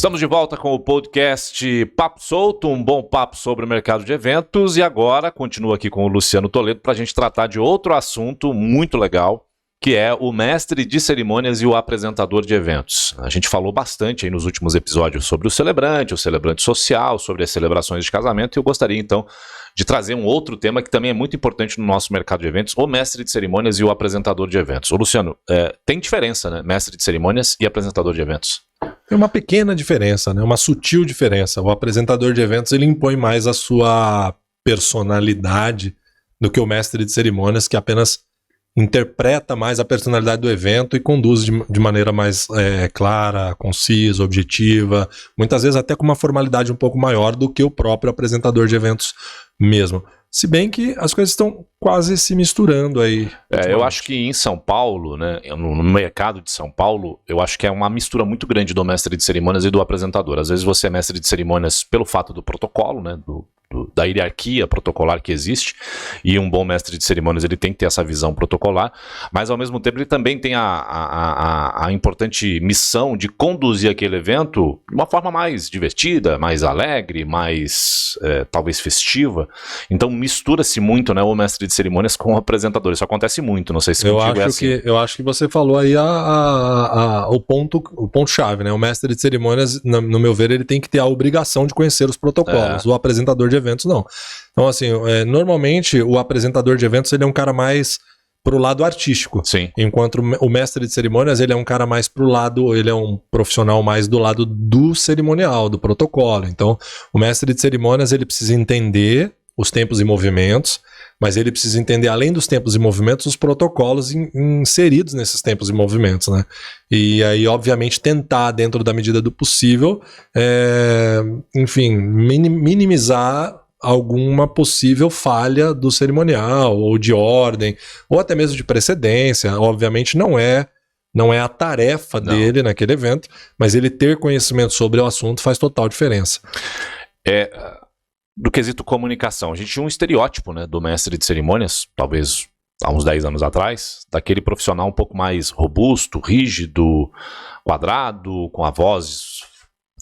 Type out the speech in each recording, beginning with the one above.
Estamos de volta com o podcast Papo Solto, um bom papo sobre o mercado de eventos, e agora continuo aqui com o Luciano Toledo para a gente tratar de outro assunto muito legal, que é o mestre de cerimônias e o apresentador de eventos. A gente falou bastante aí nos últimos episódios sobre o celebrante social, sobre as celebrações de casamento, e eu gostaria então de trazer um outro tema que também é muito importante no nosso mercado de eventos, o mestre de cerimônias e o apresentador de eventos. Ô Luciano, tem diferença, né? Mestre de cerimônias e apresentador de eventos? Tem uma pequena diferença, né? Uma sutil diferença. O apresentador de eventos ele impõe mais a sua personalidade do que o mestre de cerimônias, que apenas interpreta mais a personalidade do evento e conduz de maneira mais clara, concisa, objetiva, muitas vezes até com uma formalidade um pouco maior do que o próprio apresentador de eventos mesmo. Se bem que as coisas estão quase se misturando aí. Eu acho que em São Paulo, né, no mercado de São Paulo, eu acho que é uma mistura muito grande do mestre de cerimônias e do apresentador. Às vezes você é mestre de cerimônias pelo fato do protocolo, né, da hierarquia protocolar que existe, e um bom mestre de cerimônias ele tem que ter essa visão protocolar, mas ao mesmo tempo ele também tem a importante missão de conduzir aquele evento de uma forma mais divertida, mais alegre, mais talvez festiva. Então mistura-se muito, né, o mestre de cerimônias com o apresentador. Isso acontece muito, não sei se contigo é assim. Eu acho que você falou aí o ponto-chave, né? O mestre de cerimônias, no meu ver, ele tem que ter a obrigação de conhecer os protocolos. O apresentador de eventos não. Então, assim, normalmente o apresentador de eventos ele é um cara mais pro lado artístico. Sim. Enquanto o mestre de cerimônias ele é um cara mais pro lado, ele é um profissional mais do lado do cerimonial, do protocolo. Então, o mestre de cerimônias ele precisa entender os tempos e movimentos, mas ele precisa entender, além dos tempos e movimentos, os protocolos inseridos nesses tempos e movimentos, né? E aí, obviamente, tentar, dentro da medida do possível, enfim, minimizar alguma possível falha do cerimonial, ou de ordem, ou até mesmo de precedência. Obviamente, não é a tarefa dele naquele evento, mas ele ter conhecimento sobre o assunto faz total diferença. Do quesito comunicação, a gente tinha um estereótipo, né, do mestre de cerimônias, talvez há uns 10 anos atrás, daquele profissional um pouco mais robusto, rígido, quadrado, com a voz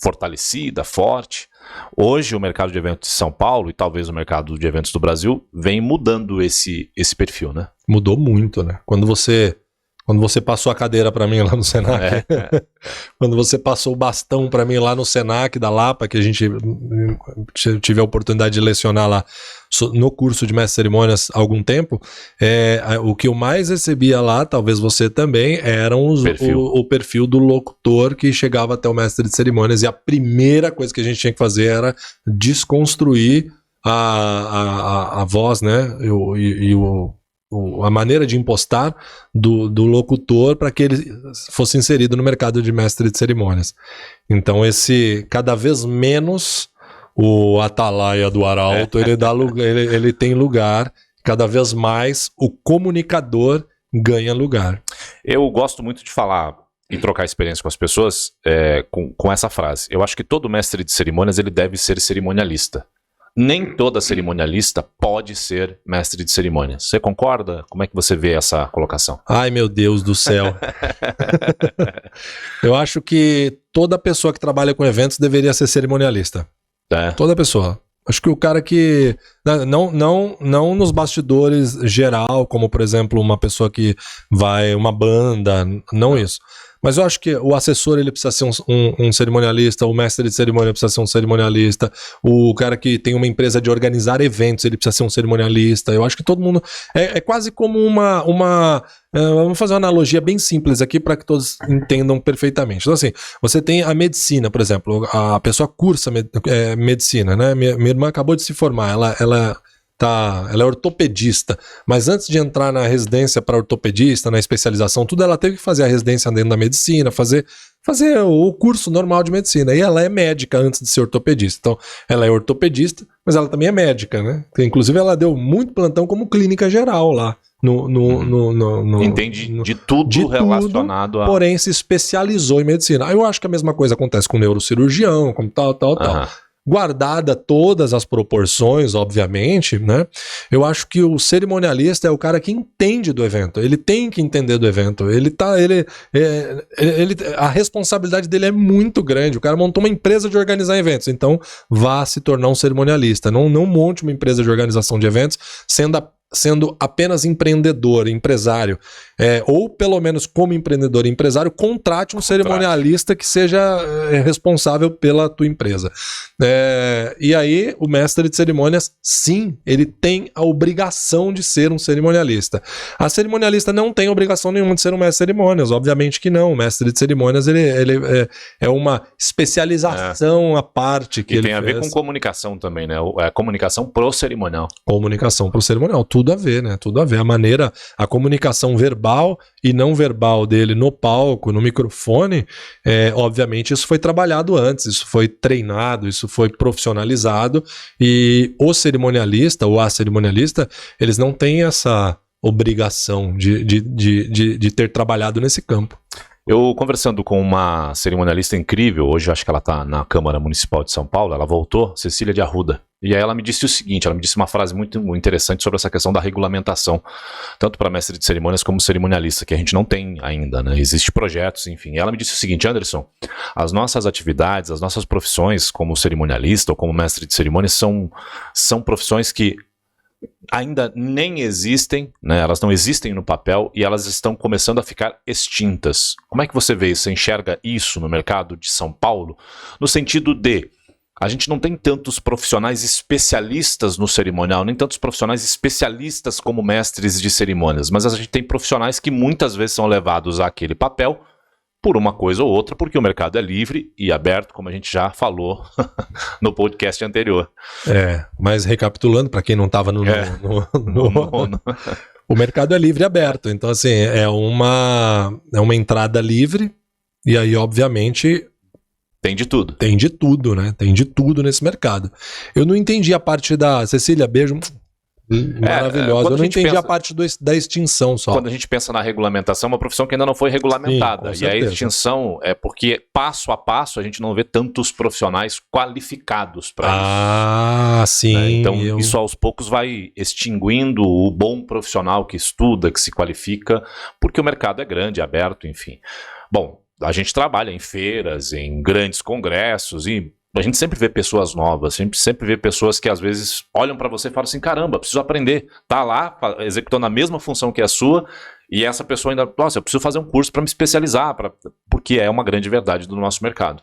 fortalecida, forte. Hoje o mercado de eventos de São Paulo e talvez o mercado de eventos do Brasil vem mudando esse perfil, né? Mudou muito, né? Quando você passou a cadeira para mim lá no Senac, quando você passou o bastão para mim lá no Senac da Lapa, que a gente tive a oportunidade de lecionar lá no curso de mestre de cerimônias há algum tempo, o que eu mais recebia lá, talvez você também, eram o perfil do locutor que chegava até o mestre de cerimônias, e a primeira coisa que a gente tinha que fazer era desconstruir a voz, né, a maneira de impostar do locutor para que ele fosse inserido no mercado de mestre de cerimônias. Então cada vez menos o atalaia do arauto, ele tem lugar, cada vez mais o comunicador ganha lugar. Eu gosto muito de falar e trocar experiência com as pessoas com essa frase. Eu acho que todo mestre de cerimônias ele deve ser cerimonialista. Nem toda cerimonialista pode ser mestre de cerimônias. Você concorda? Como é que você vê essa colocação? Ai, meu Deus do céu. Eu acho que toda pessoa que trabalha com eventos deveria ser cerimonialista. Toda pessoa. Acho que o cara que... Não nos bastidores geral, como por exemplo uma pessoa que uma banda, não isso. Mas eu acho que o assessor ele precisa ser um cerimonialista, o mestre de cerimônia precisa ser um cerimonialista, o cara que tem uma empresa de organizar eventos, ele precisa ser um cerimonialista. Eu acho que todo mundo... É quase como vamos fazer uma analogia bem simples aqui para que todos entendam perfeitamente. Então assim, você tem a medicina, por exemplo, a pessoa cursa medicina, né? Minha irmã acabou de se formar, ela é ortopedista, mas antes de entrar na residência para ortopedista, na especialização, tudo, ela teve que fazer a residência dentro da medicina, fazer o curso normal de medicina, e ela é médica antes de ser ortopedista. Então, ela é ortopedista, mas ela também é médica, né? Inclusive, ela deu muito plantão como clínica geral lá. Entende de tudo relacionado a... Porém, se especializou em medicina. Aí eu acho que a mesma coisa acontece com neurocirurgião, como tal. guardada todas as proporções, obviamente, né? Eu acho que o cerimonialista é o cara que entende do evento. Ele tem que entender do evento. A responsabilidade dele é muito grande. O cara montou uma empresa de organizar eventos, então vá se tornar um cerimonialista. Não monte uma empresa de organização de eventos sendo apenas empreendedor, empresário, ou pelo menos como empreendedor e empresário, contrate um cerimonialista que seja responsável pela tua empresa. E aí, o mestre de cerimônias, sim, ele tem a obrigação de ser um cerimonialista. A cerimonialista não tem obrigação nenhuma de ser um mestre de cerimônias, obviamente que não. O mestre de cerimônias, ele é uma especialização à parte que ele tem a ver com comunicação também, né? A comunicação pro cerimonial. Comunicação pro cerimonial. Tudo a ver, né? Tudo a ver. A comunicação verbal e não verbal dele no palco, no microfone, obviamente isso foi trabalhado antes, isso foi treinado, isso foi profissionalizado, e o cerimonialista ou a cerimonialista, eles não têm essa obrigação de ter trabalhado nesse campo. Eu conversando com uma cerimonialista incrível, hoje acho que ela está na Câmara Municipal de São Paulo, ela voltou, Cecília de Arruda, e aí ela me disse o seguinte, ela me disse uma frase muito interessante sobre essa questão da regulamentação, tanto para mestre de cerimônias como cerimonialista, que a gente não tem ainda, né? Existem projetos, enfim. E ela me disse o seguinte, Anderson, as nossas atividades, as nossas profissões como cerimonialista ou como mestre de cerimônias são profissões que ainda nem existem, né? Elas não existem no papel e elas estão começando a ficar extintas. Como é que você vê isso? Você enxerga isso no mercado de São Paulo? No sentido de, a gente não tem tantos profissionais especialistas no cerimonial, nem tantos profissionais especialistas como mestres de cerimônias, mas a gente tem profissionais que muitas vezes são levados àquele papel por uma coisa ou outra, porque o mercado é livre e aberto, como a gente já falou no podcast anterior. Mas recapitulando, para quem não estava o mercado é livre e aberto, então assim, é uma entrada livre, e aí obviamente tem de tudo. Tem de tudo, né? Tem de tudo nesse mercado. Eu não entendi a parte da... Cecília, beijo... Maravilhosa. Eu não entendi a parte da extinção só. Quando a gente pensa na regulamentação, é uma profissão que ainda não foi regulamentada. Sim, e a extinção é porque, passo a passo, a gente não vê tantos profissionais qualificados para isso. Sim. Né? Então, isso aos poucos vai extinguindo o bom profissional que estuda, que se qualifica, porque o mercado é grande, aberto, enfim. Bom, a gente trabalha em feiras, em grandes congressos e a gente sempre vê pessoas novas, sempre vê pessoas que às vezes olham para você e falam assim, caramba, preciso aprender. Tá lá, executando a mesma função que a sua, e essa pessoa ainda, nossa, eu preciso fazer um curso para me especializar, porque é uma grande verdade do nosso mercado.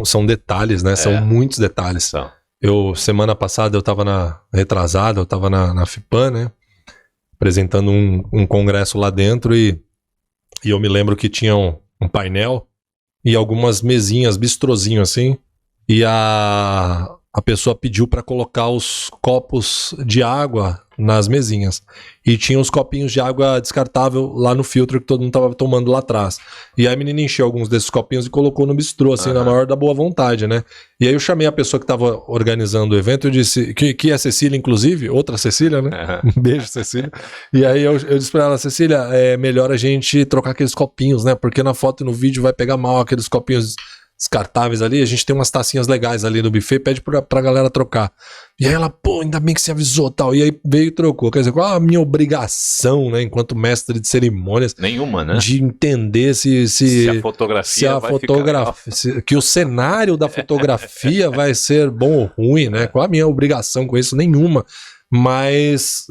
São detalhes, né? São muitos detalhes. Semana passada, eu estava na FIPAM, né? Apresentando um congresso lá dentro, e eu me lembro que tinha um painel e algumas mesinhas, bistrozinho assim, e a pessoa pediu para colocar os copos de água nas mesinhas. E tinha os copinhos de água descartável lá no filtro que todo mundo tava tomando lá atrás. E aí a menina encheu alguns desses copinhos e colocou no bistrô, assim, na maior da boa vontade, né? E aí eu chamei a pessoa que tava organizando o evento e disse, que é a Cecília, inclusive, outra Cecília, né? Um beijo, Cecília. E aí eu disse pra ela, Cecília, é melhor a gente trocar aqueles copinhos, né? Porque na foto e no vídeo vai pegar mal aqueles copinhos descartáveis ali, a gente tem umas tacinhas legais ali no buffet, pede pra galera trocar. E aí ela, pô, ainda bem que você avisou tal. E aí veio e trocou. Quer dizer, qual a minha obrigação, né, enquanto mestre de cerimônias? Nenhuma, né? De entender se a fotografia vai ficar... que o cenário da fotografia vai ser bom ou ruim, né? Qual a minha obrigação com isso? Nenhuma. Mas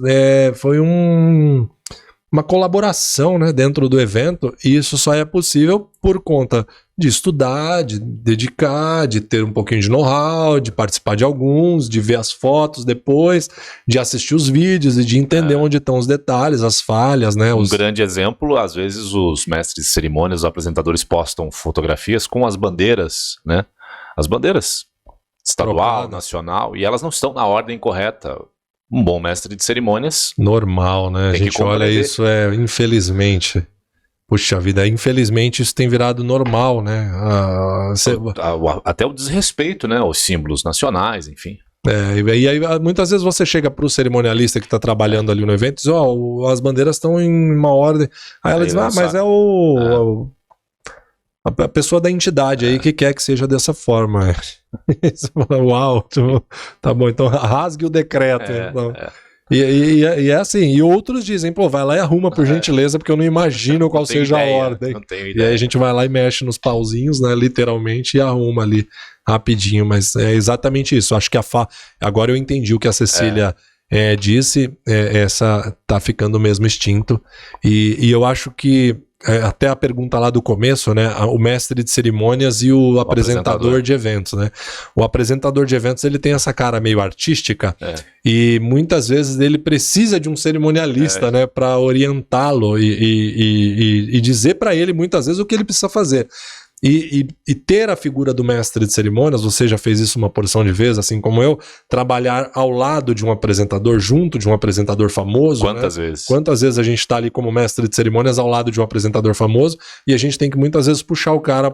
foi uma colaboração, né, dentro do evento, e isso só é possível por conta de estudar, de dedicar, de ter um pouquinho de know-how, de participar de alguns, de ver as fotos depois, de assistir os vídeos e de entender onde estão os detalhes, as falhas, né? Um grande exemplo, às vezes os mestres de cerimônias, os apresentadores postam fotografias com as bandeiras, né? As bandeiras estadual, nacional, e elas não estão na ordem correta. Um bom mestre de cerimônias... Normal, né? A gente olha isso, infelizmente... Puxa vida, infelizmente isso tem virado normal, né? Até o desrespeito, né? Os símbolos nacionais, enfim. E aí muitas vezes você chega pro cerimonialista que tá trabalhando ali no evento e diz, as bandeiras estão em uma ordem. Aí ela diz, mas A pessoa da entidade aí que quer que seja dessa forma. Você fala, uau, tá bom, então rasgue o decreto. E é assim, e outros dizem, pô, vai lá e arruma por gentileza, porque eu não imagino qual seja a ordem. E aí a gente vai lá e mexe nos pauzinhos, né, literalmente, e arruma ali rapidinho, mas é exatamente isso. Acho que agora eu entendi o que a Cecília disse, essa tá ficando mesmo extinto, e eu acho que até a pergunta lá do começo, né, o mestre de cerimônias e o apresentador de eventos, né? O apresentador de eventos, ele tem essa cara meio artística e muitas vezes ele precisa de um cerimonialista, né, para orientá-lo e dizer para ele muitas vezes o que ele precisa fazer. E ter a figura do mestre de cerimônias, você já fez isso uma porção de vezes, assim como eu, trabalhar ao lado de um apresentador, junto de um apresentador famoso. Quantas vezes? Quantas vezes a gente está ali como mestre de cerimônias ao lado de um apresentador famoso e a gente tem que muitas vezes puxar o cara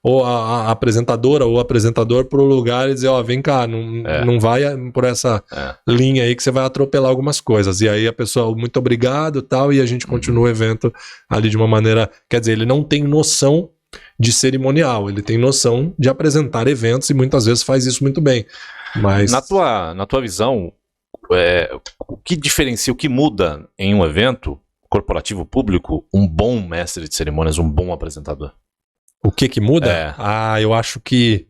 ou a apresentadora ou o apresentador pro lugar e dizer, ó, vem cá, não vai por essa linha aí que você vai atropelar algumas coisas. E aí a pessoa, muito obrigado e tal, e a gente continua o evento ali de uma maneira, quer dizer, ele não tem noção de cerimonial, ele tem noção de apresentar eventos e muitas vezes faz isso muito bem. Mas na tua visão, o que diferencia, o que muda em um evento corporativo público, um bom mestre de cerimônias, um bom apresentador? O que muda? Eu acho que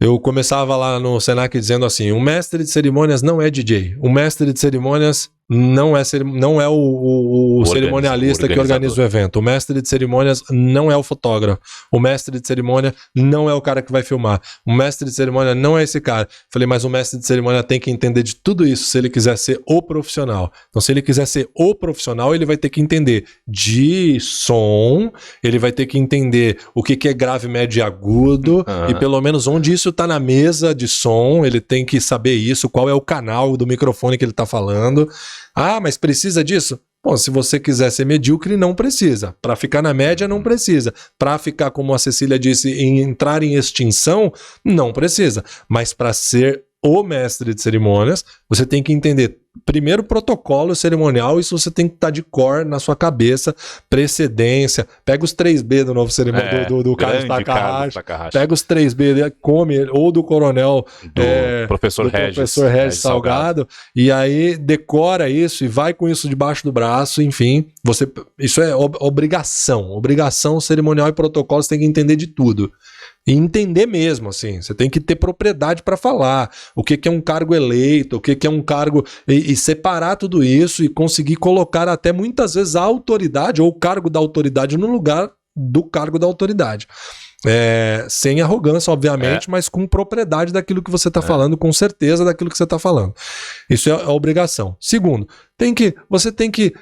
eu começava lá no Senac dizendo assim, o mestre de cerimônias não é DJ, o mestre de cerimônias não é o cerimonialista que organiza o evento. O mestre de cerimônias não é o fotógrafo. O mestre de cerimônia não é o cara que vai filmar. O mestre de cerimônia não é esse cara. Falei, mas o mestre de cerimônia tem que entender de tudo isso se ele quiser ser o profissional. Então, se ele quiser ser o profissional, ele vai ter que entender de som, ele vai ter que entender o que é grave, médio e agudo, e pelo menos onde isso tá na mesa de som, ele tem que saber isso, qual é o canal do microfone que ele tá falando. Ah, mas precisa disso? Bom, se você quiser ser medíocre, não precisa. Para ficar na média, não precisa. Para ficar, como a Cecília disse, entrar em extinção, não precisa. Mas para ser o mestre de cerimônias, você tem que entender primeiro o protocolo cerimonial, isso você tem que estar de cor na sua cabeça, precedência, pega os 3B do novo cerimônio do Carlos Takahashi, pega os 3B, come, ou do coronel professor Regis Salgado, e aí decora isso e vai com isso debaixo do braço, enfim, isso é obrigação cerimonial e protocolo, você tem que entender de tudo. E entender mesmo, assim, você tem que ter propriedade para falar o que é um cargo eleito, o que é um cargo, e separar tudo isso e conseguir colocar até muitas vezes a autoridade ou o cargo da autoridade no lugar do cargo da autoridade. Sem arrogância, obviamente, mas com propriedade daquilo que você está falando, com certeza daquilo que você está falando. Isso é a obrigação. Segundo, você tem que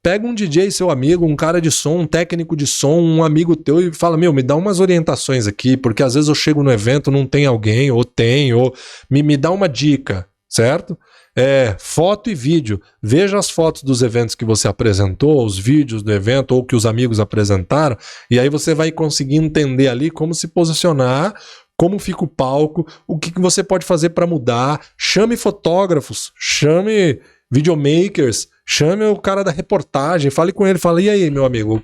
pega um DJ, seu amigo, um cara de som, um técnico de som, um amigo teu e fala, me dá umas orientações aqui, porque às vezes eu chego no evento, não tem alguém, ou me dá uma dica, certo? Foto e vídeo. Veja as fotos dos eventos que você apresentou, os vídeos do evento ou que os amigos apresentaram, e aí você vai conseguir entender ali como se posicionar, como fica o palco, o que você pode fazer para mudar. Chame fotógrafos, chame videomakers, chame o cara da reportagem, fale com ele, fala, e aí, meu amigo,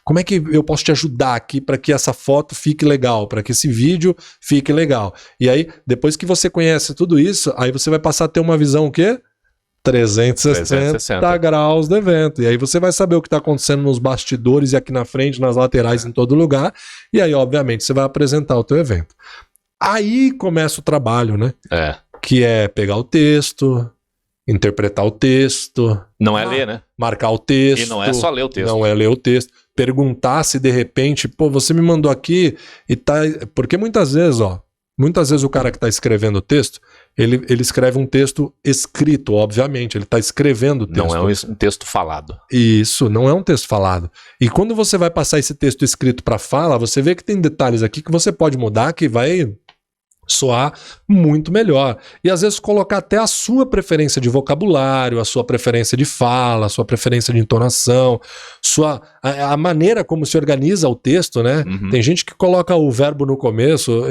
como é que eu posso te ajudar aqui para que essa foto fique legal, para que esse vídeo fique legal? E aí, depois que você conhece tudo isso, aí você vai passar a ter uma visão o quê? 360 graus do evento. E aí você vai saber o que está acontecendo nos bastidores e aqui na frente, nas laterais, em todo lugar. E aí, obviamente, você vai apresentar o teu evento. Aí começa o trabalho, né? Que é pegar o texto, interpretar o texto. Não é ler, né? Marcar o texto. E não é só ler o texto. Não é ler o texto. Perguntar se de repente, você me mandou aqui e tá... Porque muitas vezes o cara que está escrevendo o texto, ele escreve um texto escrito, obviamente, ele está escrevendo o texto. Não é um texto falado. Isso, não é um texto falado. E quando você vai passar esse texto escrito para fala, você vê que tem detalhes aqui que você pode mudar, que vai soar muito melhor. E às vezes colocar até a sua preferência de vocabulário, a sua preferência de fala, a sua preferência de entonação, a maneira como se organiza o texto, né? Tem gente que coloca o verbo no começo,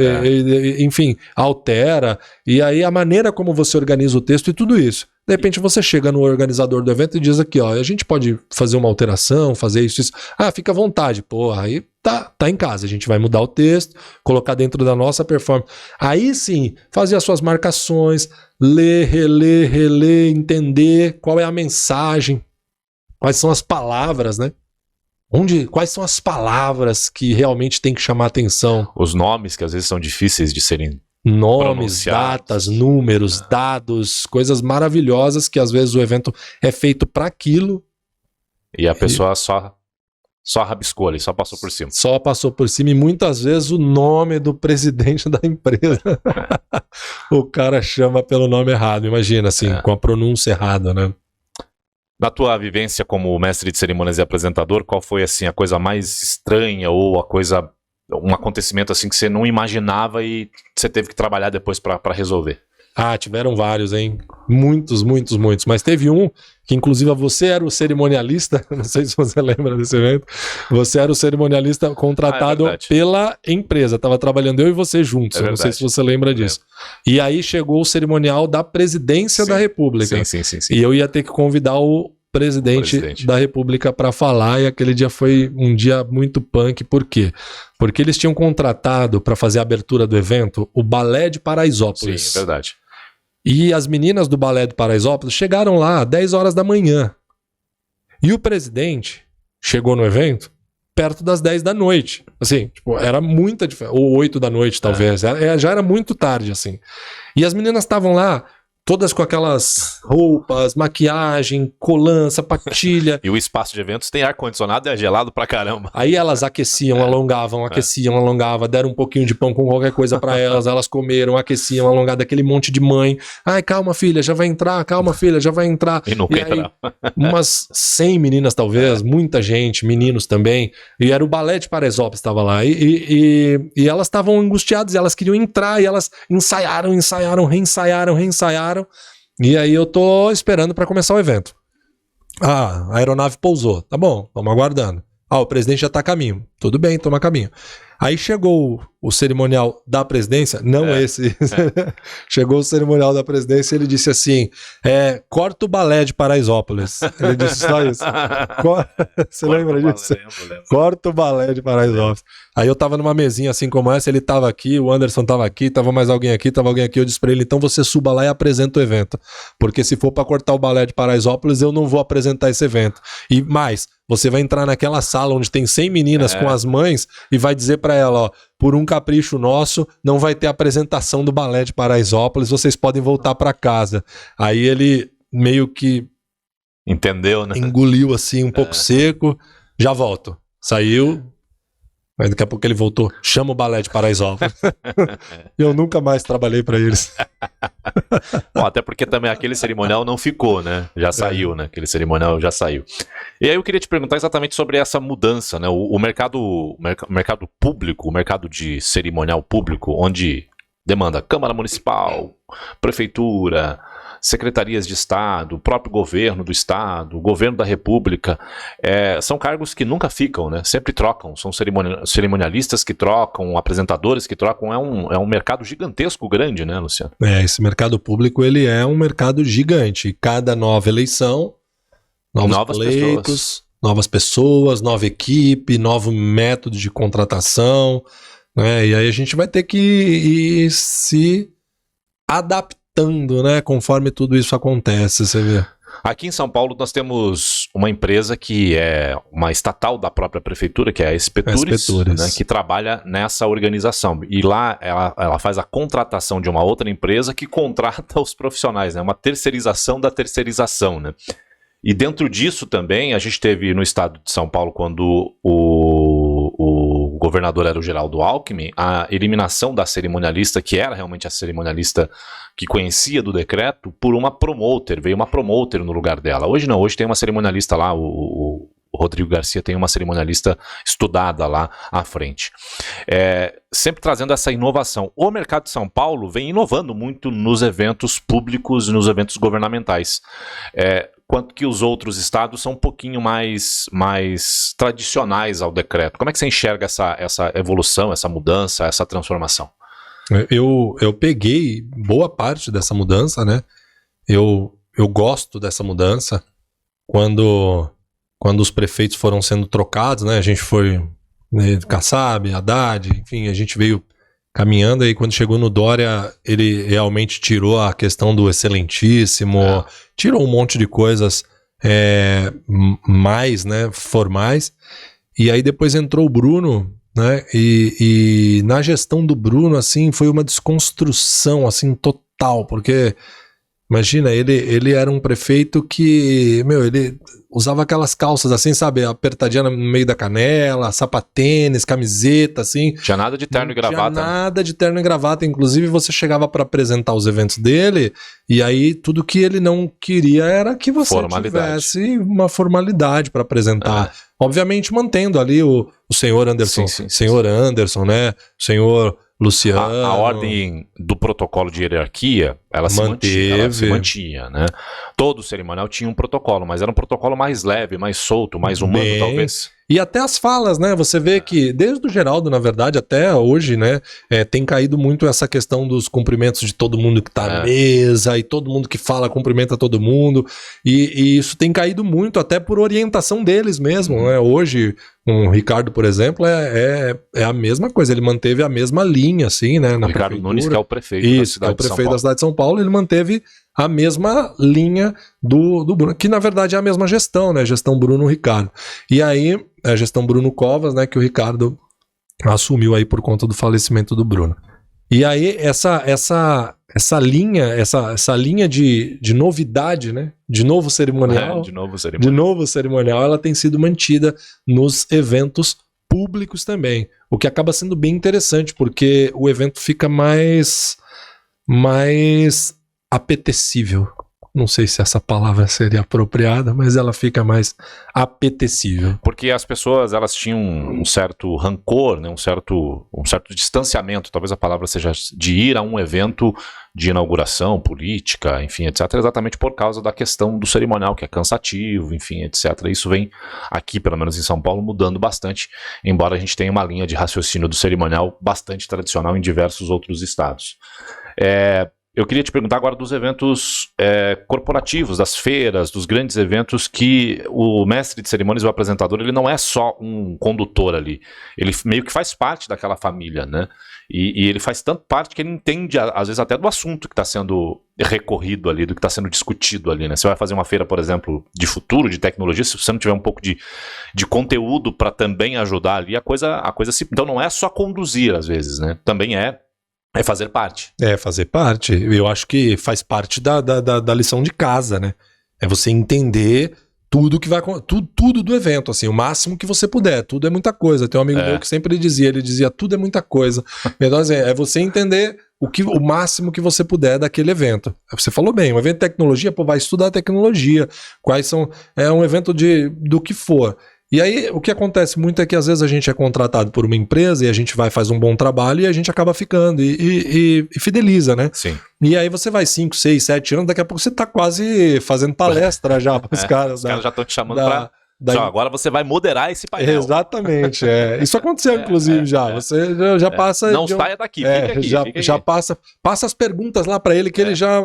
enfim, altera, E aí a maneira como você organiza o texto e tudo isso. De repente você chega no organizador do evento e diz aqui, ó, a gente pode fazer uma alteração, fazer isso, isso. Ah, fica à vontade. Pô, aí tá em casa. A gente vai mudar o texto, colocar dentro da nossa performance. Aí sim, fazer as suas marcações, ler, reler, entender qual é a mensagem, quais são as palavras, né? Quais são as palavras que realmente tem que chamar atenção? Os nomes que às vezes são difíceis de serem nomes, datas, números, dados, coisas maravilhosas que às vezes o evento é feito para aquilo. E a pessoa só rabiscou ali, só passou por cima. Só passou por cima e muitas vezes o nome do presidente da empresa. O cara chama pelo nome errado, imagina, assim, com a pronúncia errada, né? Na tua vivência como mestre de cerimônias e apresentador, qual foi assim a coisa mais estranha ou um acontecimento assim que você não imaginava e você teve que trabalhar depois para resolver? Ah, tiveram vários, hein? Muitos. Mas teve um que inclusive você era o cerimonialista, não sei se você lembra desse evento, você era o cerimonialista contratado pela empresa, estava trabalhando eu e você juntos, eu não sei se você lembra disso. E aí chegou o cerimonial da presidência da República. Sim. E eu ia ter que convidar o presidente da República para falar, e aquele dia foi um dia muito punk. Por quê? Porque eles tinham contratado para fazer a abertura do evento o Balé de Paraisópolis. Sim, verdade. E as meninas do Balé de Paraisópolis chegaram lá às 10 horas da manhã. E o presidente chegou no evento perto das 10 da noite. Assim, tipo, era muita diferença. Ou 8 da noite, talvez. Já era muito tarde, assim. E as meninas estavam lá, todas com aquelas roupas, maquiagem, colã, sapatilha. E o espaço de eventos tem ar-condicionado e é gelado pra caramba. Aí elas aqueciam, alongavam, deram um pouquinho de pão com qualquer coisa pra elas, elas comeram, aqueciam, alongavam, aquele monte de mãe. Ai, calma filha, já vai entrar, E nunca entrava. Umas 100 meninas talvez, muita gente, meninos também. E era o Balé de Paraisópolis, estava lá. E elas estavam angustiadas, elas queriam entrar, e elas ensaiaram, reensaiaram. E aí eu tô esperando para começar o evento. Ah, a aeronave pousou. Tá bom, vamos aguardando. Ah, o presidente já tá a caminho. Tudo bem, toma caminho. Aí chegou o cerimonial da presidência, esse. Chegou o cerimonial da presidência e ele disse assim, corta o Balé de Paraisópolis. Ele disse só isso. Você lembra disso? Lembro. Corta o Balé de Paraisópolis. Aí eu tava numa mesinha assim como essa, ele tava aqui, o Anderson tava aqui, tava mais alguém aqui, eu disse pra ele, então você suba lá e apresenta o evento. Porque se for pra cortar o Balé de Paraisópolis, eu não vou apresentar esse evento. E mais, você vai entrar naquela sala onde tem 100 meninas com as mães e vai dizer pra ela, ó, por um capricho nosso, não vai ter apresentação do Balé de Paraisópolis, vocês podem voltar pra casa. Aí ele meio que entendeu, né? Engoliu assim um pouco seco, já volto. Saiu, mas daqui a pouco ele voltou, chama o Balé de Paraisópolis. Eu nunca mais trabalhei pra eles. Bom, até porque também aquele cerimonial não ficou, né? Já saiu, né? Aquele cerimonial já saiu. E aí eu queria te perguntar exatamente sobre essa mudança, né? O mercado público, o mercado de cerimonial público, onde demanda Câmara Municipal, Prefeitura, secretarias de Estado, o próprio governo do Estado, o governo da República, são cargos que nunca ficam, né? Sempre trocam, são cerimonialistas que trocam, apresentadores que trocam, é um mercado gigantesco, grande, né, Luciano? Esse mercado público, ele é um mercado gigante. Cada nova eleição, novas pessoas, nova equipe, novo método de contratação, né? E aí a gente vai ter que ir se adaptando, né, conforme tudo isso acontece, você vê. Aqui em São Paulo nós temos uma empresa que é uma estatal da própria prefeitura, que é a Espetures, né, que trabalha nessa organização. E lá ela faz a contratação de uma outra empresa que contrata os profissionais, né, uma terceirização da terceirização, né. E dentro disso também, a gente teve no estado de São Paulo, quando o governador era o Geraldo Alckmin, a eliminação da cerimonialista, que era realmente a cerimonialista que conhecia do decreto, por uma promoter, veio uma promoter no lugar dela. Hoje não, hoje tem uma cerimonialista lá, o Rodrigo Garcia tem uma cerimonialista estudada lá à frente. Sempre trazendo essa inovação. O mercado de São Paulo vem inovando muito nos eventos públicos e nos eventos governamentais. Quanto que os outros estados são um pouquinho mais tradicionais ao decreto. Como é que você enxerga essa evolução, essa mudança, essa transformação? Eu peguei boa parte dessa mudança, né? Eu gosto dessa mudança. Quando os prefeitos foram sendo trocados, né? A gente foi, né, Kassab, Haddad, enfim, a gente veio caminhando, aí quando chegou no Dória, ele realmente tirou a questão do excelentíssimo, tirou um monte de coisas mais, né, formais, e aí depois entrou o Bruno, né, e na gestão do Bruno, assim, foi uma desconstrução, assim, total, porque imagina, ele era um prefeito que, ele usava aquelas calças assim, sabe, apertadinha no meio da canela, sapatênis, camiseta, assim. Tinha nada de terno e gravata. Tinha nada de terno e gravata. Inclusive, você chegava para apresentar os eventos dele, e aí tudo que ele não queria era que você tivesse uma formalidade para apresentar. Obviamente, mantendo ali o senhor Anderson, Anderson, né? O senhor Luciano. A ordem do protocolo de hierarquia, ela se mantinha, né? Todo cerimonial tinha um protocolo, mas era um protocolo mais leve, mais solto, mais humano, talvez. E até as falas, né? Você vê que desde o Geraldo, na verdade, até hoje, né? Tem caído muito essa questão dos cumprimentos de todo mundo que tá na mesa, e todo mundo que fala cumprimenta todo mundo. E isso tem caído muito, até por orientação deles mesmo, né? Hoje, o Ricardo, por exemplo, é a mesma coisa. Ele manteve a mesma linha, assim, né? Na Ricardo Nunes, que é o prefeito da cidade de São Paulo, ele manteve a mesma linha do Bruno, que na verdade é a mesma gestão, né? Gestão Bruno-Ricardo. E aí, a gestão Bruno Covas, né? Que o Ricardo assumiu aí por conta do falecimento do Bruno. E aí, essa linha de novidade, né? De novo cerimonial. De novo cerimonial, ela tem sido mantida nos eventos públicos também. O que acaba sendo bem interessante, porque o evento fica mais apetecível. Não sei se essa palavra seria apropriada, mas ela fica mais apetecível. Porque as pessoas, elas tinham um certo rancor, né, um certo distanciamento, talvez a palavra seja, de ir a um evento de inauguração política, enfim, etc., exatamente por causa da questão do cerimonial, que é cansativo, enfim, etc. Isso vem aqui, pelo menos em São Paulo, mudando bastante, embora a gente tenha uma linha de raciocínio do cerimonial bastante tradicional em diversos outros estados. Eu queria te perguntar agora dos eventos corporativos, das feiras, dos grandes eventos, que o mestre de cerimônias, o apresentador, ele não é só um condutor ali, ele meio que faz parte daquela família, né? E ele faz tanto parte que ele entende, às vezes, até do assunto que está sendo recorrido ali, do que está sendo discutido ali, né? Você vai fazer uma feira, por exemplo, de futuro, de tecnologia, se você não tiver um pouco de conteúdo para também ajudar ali, a coisa se... Então não é só conduzir, às vezes, né? Também é fazer parte. Fazer parte. Eu acho que faz parte da lição de casa, né? É você entender tudo que vai tudo do evento, assim, o máximo que você puder. Tudo é muita coisa. Tem um amigo meu que sempre dizia, tudo é muita coisa. Então, assim, é você entender o máximo que você puder daquele evento. Você falou bem, um evento de tecnologia, vai estudar tecnologia, quais são... É um evento do que for. E aí, o que acontece muito é que às vezes a gente é contratado por uma empresa e a gente faz um bom trabalho e a gente acaba ficando e fideliza, né? Sim. E aí você vai 5, 6, 7 anos, daqui a pouco você tá quase fazendo palestra já para os caras. Os caras já estão te chamando para... agora você vai moderar esse painel. Exatamente, Isso aconteceu, inclusive, já. Você já passa... Não saia daqui, fica aqui. Já passa as perguntas lá para ele que ele já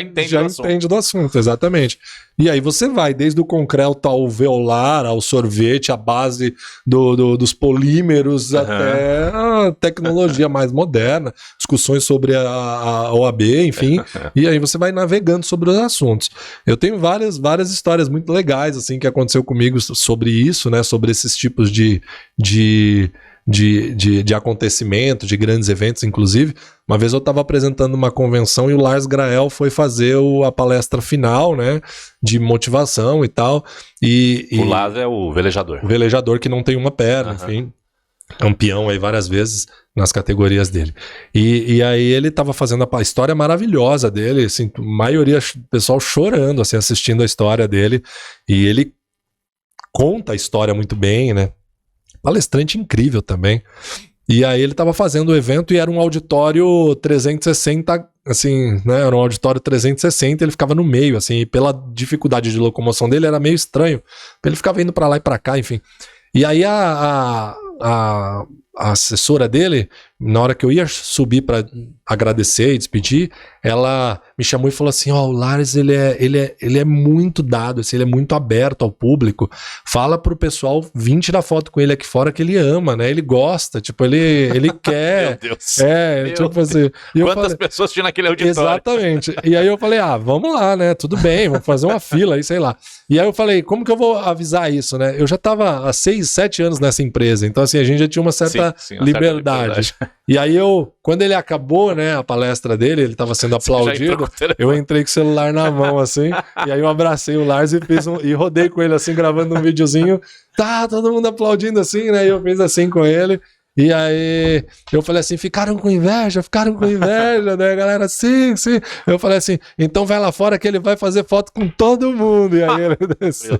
entende do assunto, exatamente. E aí você vai, desde o concreto ao veolar, ao sorvete, a base dos polímeros, até a tecnologia mais moderna, discussões sobre a OAB, enfim. E aí você vai navegando sobre os assuntos. Eu tenho várias histórias muito legais, assim, que aconteceu comigo sobre isso, né? Sobre esses tipos de acontecimento, de grandes eventos, inclusive. Uma vez eu estava apresentando uma convenção e o Lars Grael foi fazer a palestra final, né, de motivação e tal. O Lars é o velejador. O velejador que não tem uma perna, enfim. Campeão aí várias vezes nas categorias dele. E aí ele estava fazendo a história maravilhosa dele, assim, a maioria do pessoal chorando, assim, assistindo a história dele. E ele conta a história muito bem, né? Palestrante incrível também. E aí ele estava fazendo o evento e era um auditório 360, assim, né? Era um auditório 360, ele ficava no meio, assim, e pela dificuldade de locomoção dele era meio estranho. Ele ficava indo para lá e para cá, enfim. E aí a assessora dele na hora que eu ia subir para agradecer e despedir, ela me chamou e falou assim, o Lars, ele é muito dado, assim, ele é muito aberto ao público, fala pro pessoal vir tirar foto com ele aqui fora que ele ama, né, ele gosta, tipo, ele quer. Meu Deus. Tipo assim. Quantas pessoas tinha naquele auditório? Exatamente. E aí eu falei, vamos lá, né, tudo bem, vamos fazer uma fila aí, sei lá. E aí eu falei, como que eu vou avisar isso, né? Eu já tava há 6, 7 anos nessa empresa, então assim, a gente já tinha uma certa liberdade. E aí quando ele acabou, né, a palestra dele, ele tava sendo aplaudido, eu entrei com o celular na mão, assim, e aí eu abracei o Lars e rodei com ele, assim, gravando um videozinho, todo mundo aplaudindo assim, né, e eu fiz assim com ele. E aí eu falei assim, ficaram com inveja, né, galera? Sim. Eu falei assim, então vai lá fora que ele vai fazer foto com todo mundo. E aí ele desceu.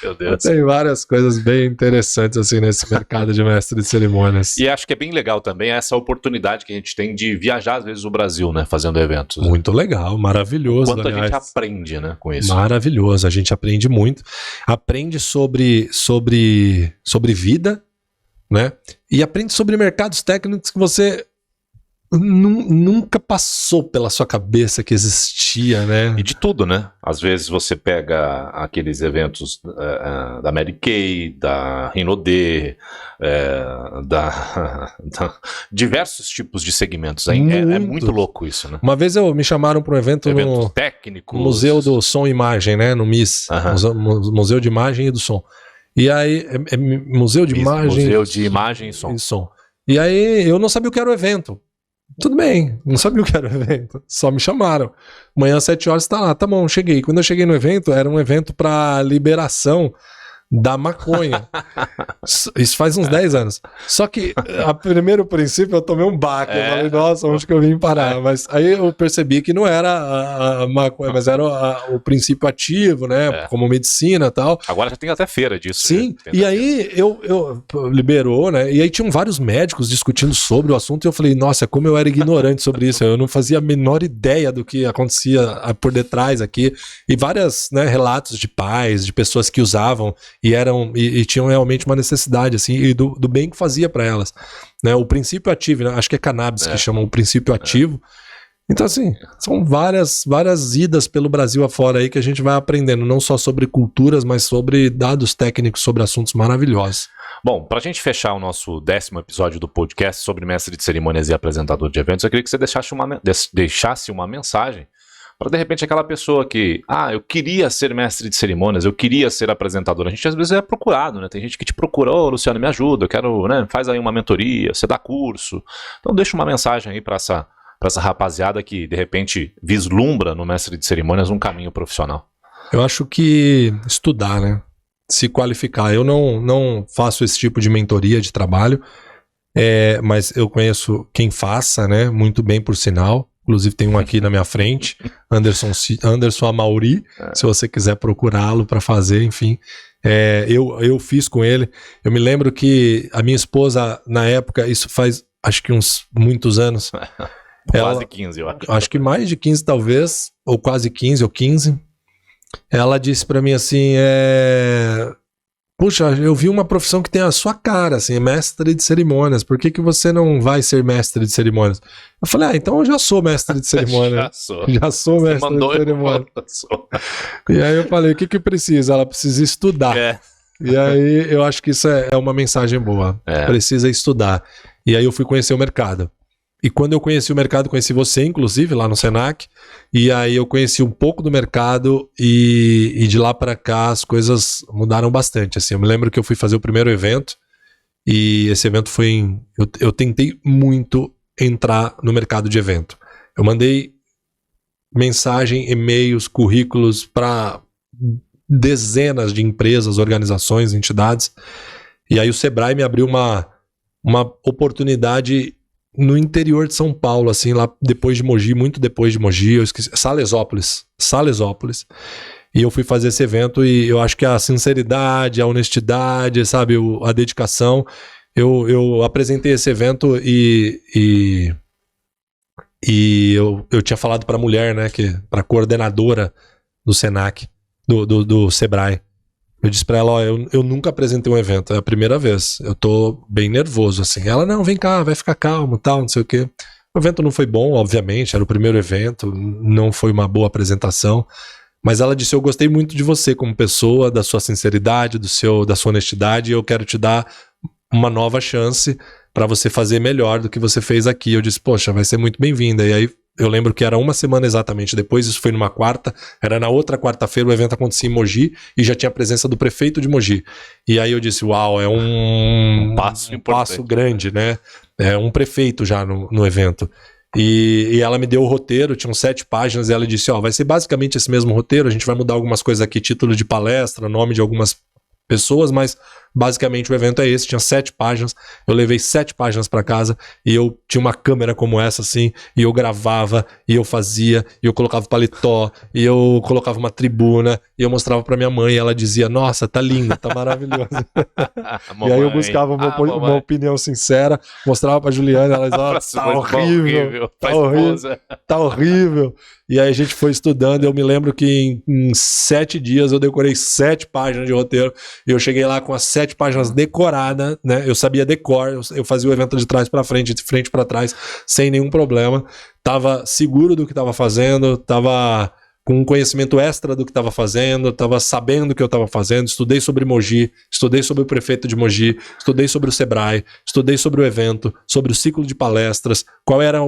Meu Deus. Tem várias coisas bem interessantes assim nesse mercado de mestre de cerimônias. E acho que é bem legal também essa oportunidade que a gente tem de viajar às vezes no Brasil, né, fazendo eventos. Muito legal, maravilhoso. Quanto a gente aprende, né, com isso. Maravilhoso, a gente aprende muito. Aprende sobre vida, né? E aprende sobre mercados técnicos que você nunca passou pela sua cabeça que existia, né? E de tudo, né? Às vezes você pega aqueles eventos da Mary Kay, da Rinode, diversos tipos de segmentos. É muito louco isso, né? Uma vez me chamaram para um evento no técnicos. Museu do Som e Imagem, né? No MIS, Museu de Imagem e do Som. E aí, Museu de Imagem e Som. E aí, eu não sabia o que era o evento. Tudo bem, não sabia o que era o evento. Só me chamaram. Amanhã às 7 horas tá lá. Tá bom, cheguei. Quando eu cheguei no evento, era um evento para liberação da maconha. Isso faz uns 10 anos. Só que, a primeiro princípio, eu tomei um baque. Eu falei, nossa, onde que eu vim parar? Mas aí eu percebi que não era a maconha, mas era o princípio ativo, né? Como medicina e tal. Agora já tem até feira disso. Sim, né? E aí eu liberou, né? E aí tinham vários médicos discutindo sobre o assunto e eu falei, nossa, como eu era ignorante sobre isso. Eu não fazia a menor ideia do que acontecia por detrás aqui. E vários, né, relatos de pais, de pessoas que usavam e tinham realmente uma necessidade, assim, e do bem que fazia para elas, né? O princípio ativo, né? Acho que é cannabis que chamam o princípio ativo. Então, assim, são várias idas pelo Brasil afora aí que a gente vai aprendendo, não só sobre culturas, mas sobre dados técnicos, sobre assuntos maravilhosos. Bom, pra gente fechar o nosso 10º episódio do podcast sobre mestre de cerimônias e apresentador de eventos, eu queria que você deixasse uma mensagem para, de repente, aquela pessoa que, eu queria ser mestre de cerimônias, eu queria ser apresentador. A gente, às vezes, é procurado, né? Tem gente que te procura, Luciano, me ajuda, eu quero, né? Faz aí uma mentoria, você dá curso. Então, deixa uma mensagem aí para essa rapaziada que, de repente, vislumbra no mestre de cerimônias um caminho profissional. Eu acho que estudar, né? Se qualificar. Eu não faço esse tipo de mentoria de trabalho, mas eu conheço quem faça, né? Muito bem, por sinal. Inclusive tem um aqui na minha frente, Anderson Amauri, se você quiser procurá-lo para fazer, enfim. Eu fiz com ele. Eu me lembro que a minha esposa, na época, isso faz acho que uns muitos anos. Quase 15, eu acho. Acho que mais de 15 talvez, ou quase 15 ou 15. Ela disse para mim assim, puxa, eu vi uma profissão que tem a sua cara, assim, mestre de cerimônias. Por que você não vai ser mestre de cerimônias? Eu falei, então eu já sou mestre de cerimônias. Já sou mestre de cerimônias. E aí eu falei, o que precisa? Ela precisa estudar. E aí eu acho que isso é uma mensagem boa. Precisa estudar. E aí eu fui conhecer o mercado. E quando eu conheci o mercado, conheci você, inclusive, lá no Senac. E aí eu conheci um pouco do mercado e de lá para cá as coisas mudaram bastante. Assim, eu me lembro que eu fui fazer o primeiro evento e esse evento foi... Eu tentei muito entrar no mercado de evento. Eu mandei mensagem, e-mails, currículos para dezenas de empresas, organizações, entidades. E aí o Sebrae me abriu uma oportunidade no interior de São Paulo, assim, lá depois de Mogi, muito depois de Mogi, eu esqueci, Salesópolis. E eu fui fazer esse evento e eu acho que a sinceridade, a honestidade, sabe, a dedicação, eu apresentei esse evento e eu tinha falado para a mulher, né, para coordenadora do Senac, do Sebrae. Eu disse pra ela, ó, eu nunca apresentei um evento, é a primeira vez. Eu tô bem nervoso, assim. Ela, não, vem cá, vai ficar calmo, tal, não sei o quê. O evento não foi bom, obviamente, era o primeiro evento, não foi uma boa apresentação. Mas ela disse, eu gostei muito de você como pessoa, da sua sinceridade, da sua honestidade, e eu quero te dar uma nova chance pra você fazer melhor do que você fez aqui. Eu disse, poxa, vai ser muito bem-vinda. E aí, eu lembro que era uma semana exatamente depois, isso foi numa quarta, era na outra quarta-feira, o evento acontecia em Mogi e já tinha a presença do prefeito de Mogi. E aí eu disse, uau, é um passo grande, né? É um prefeito já no evento. E ela me deu o roteiro, tinham 7 páginas, e ela disse, ó, vai ser basicamente esse mesmo roteiro, a gente vai mudar algumas coisas aqui, título de palestra, nome de algumas pessoas, mas basicamente o evento é esse, tinha 7 páginas, eu levei 7 páginas pra casa e eu tinha uma câmera como essa assim, e eu gravava, e eu fazia, e eu colocava paletó, e eu colocava uma tribuna, e eu mostrava pra minha mãe, e ela dizia, nossa, tá lindo, tá maravilhoso. E aí eu buscava uma opinião sincera, mostrava pra Juliana, ela dizia, tá horrível, tá horrível. E aí a gente foi estudando, eu me lembro que em 7 dias eu decorei 7 páginas de roteiro, e eu cheguei lá com as 7 páginas decoradas, né? Eu sabia decor, eu fazia o evento de trás pra frente, de frente pra trás, sem nenhum problema. Tava seguro do que tava fazendo, tava com um conhecimento extra do que tava fazendo, tava sabendo o que eu tava fazendo, estudei sobre Mogi, estudei sobre o prefeito de Mogi, estudei sobre o Sebrae, estudei sobre o evento, sobre o ciclo de palestras, qual era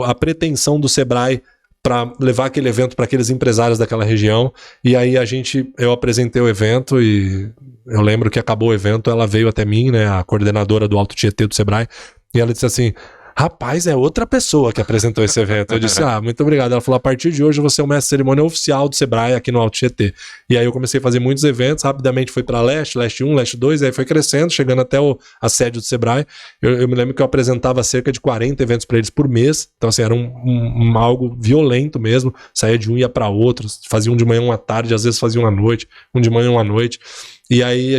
a pretensão do Sebrae para levar aquele evento para aqueles empresários daquela região. E aí eu apresentei o evento e eu lembro que acabou o evento, ela veio até mim, né, a coordenadora do Alto Tietê do Sebrae, e ela disse assim, rapaz, é outra pessoa que apresentou esse evento. Eu disse, muito obrigado. Ela falou, a partir de hoje você é o mestre de cerimônia oficial do Sebrae aqui no Alto Tietê. E aí eu comecei a fazer muitos eventos, rapidamente foi para Leste 1, Leste 2, aí foi crescendo, chegando até a sede do Sebrae. Eu me lembro que eu apresentava cerca de 40 eventos para eles por mês, então assim, era algo violento mesmo, saía de um e ia para outro, fazia um de manhã, um à tarde, às vezes fazia um à noite, um de manhã, um à noite. E aí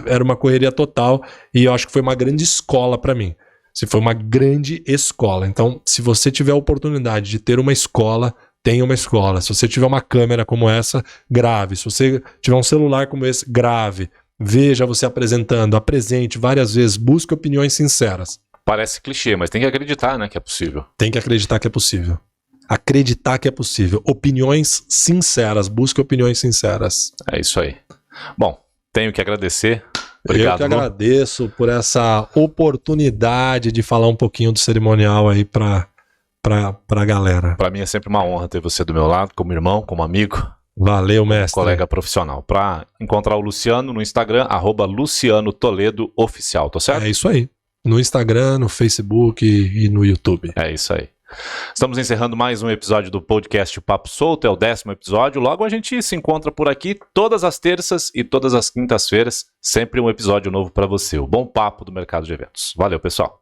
era uma correria total, e eu acho que foi uma grande escola para mim. Foi uma grande escola. Então, se você tiver a oportunidade de ter uma escola, tenha uma escola. Se você tiver uma câmera como essa, grave. Se você tiver um celular como esse, grave. Veja você apresentando, apresente várias vezes, busque opiniões sinceras. Parece clichê, mas tem que acreditar, né, que é possível. Tem que acreditar que é possível. Acreditar que é possível. Opiniões sinceras, busque opiniões sinceras. É isso aí. Bom, tenho que agradecer. Obrigado, eu que agradeço por essa oportunidade de falar um pouquinho do cerimonial aí pra galera. Pra mim é sempre uma honra ter você do meu lado, como irmão, como amigo. Valeu, mestre. Colega profissional. Pra encontrar o Luciano no Instagram, @LucianoToledoOficial, tá certo? É isso aí. No Instagram, no Facebook e no YouTube. É isso aí. Estamos encerrando mais um episódio do podcast Papo Solto, é o 10º episódio. Logo a gente se encontra por aqui todas as terças e todas as quintas-feiras, sempre um episódio novo para você. O bom papo do mercado de eventos. Valeu, pessoal.